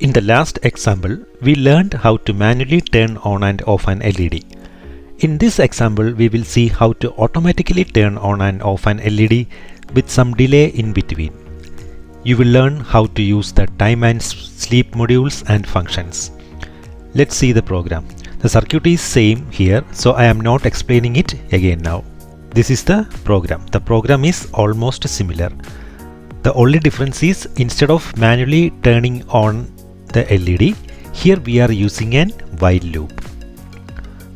In the last example, we learned how to manually turn on and off an LED. In this example, we will see how to automatically turn on and off an LED with some delay in between. You will learn how to use the time and sleep modules and functions. Let's see the program. The circuit is same here, so I am not explaining it again now. This is the program. The program is almost similar. The only difference is instead of manually turning on the LED, here we are using an while loop.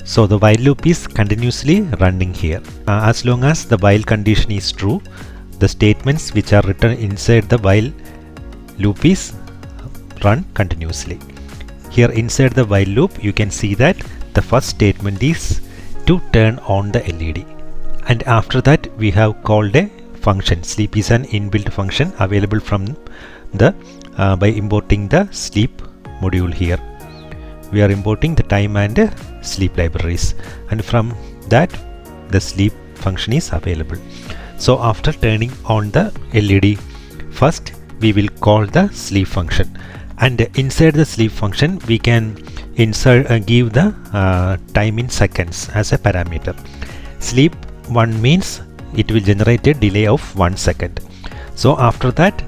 So the while loop is continuously running here. As long as the while condition is true, the statements which are written inside the while loop is run continuously. Here inside the while loop, you can see that the first statement is to turn on the LED. And after that, we have called a function. Sleep is an inbuilt function available from the by importing the sleep module here. We are importing the time and sleep libraries, and from that the sleep function is available. So after turning on the LED, first we will call the sleep function, and inside the sleep function we can insert give the time in seconds as a parameter. Sleep 1 means it will generate a delay of 1 second. So after that,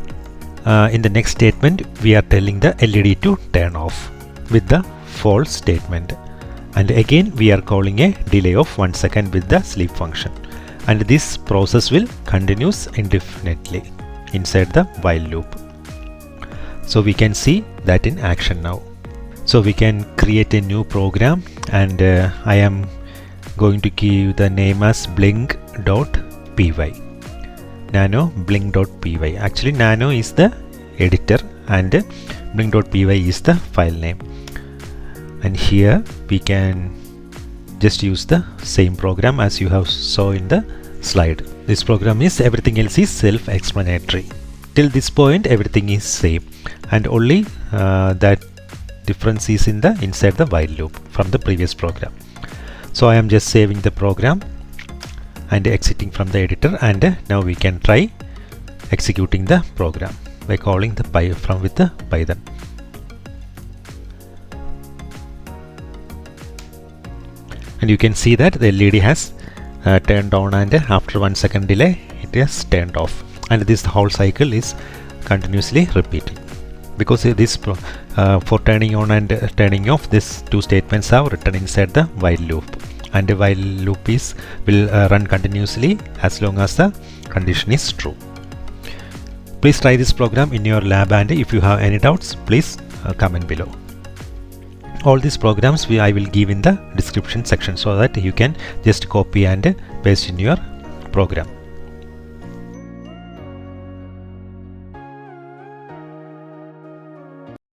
in the next statement, we are telling the LED to turn off with the false statement, and again we are calling a delay of 1 second with the sleep function, and this process will continue indefinitely inside the while loop. So we can see that in action now. So we can create a new program, and I am going to give the name as blink.py. Nano blink.py. Actually, Nano is the editor and blink.py is the file name. And here we can just use the same program as you have saw in the slide. This program is everything else is self-explanatory. Till this point, everything is same, and only that difference is in the inside the while loop from the previous program. So I am just saving the program and exiting from the editor, and now we can try executing the program by calling the Python with the Python. And you can see that the LED has turned on, and after 1 second delay it has turned off, and this whole cycle is continuously repeating, because this for turning on and turning off, these two statements are written inside the while loop, and the while loop will run continuously as long as the condition is true. Please try this program in your lab, and if you have any doubts, please comment below. All these programs I will give in the description section, so that you can just copy and paste in your program.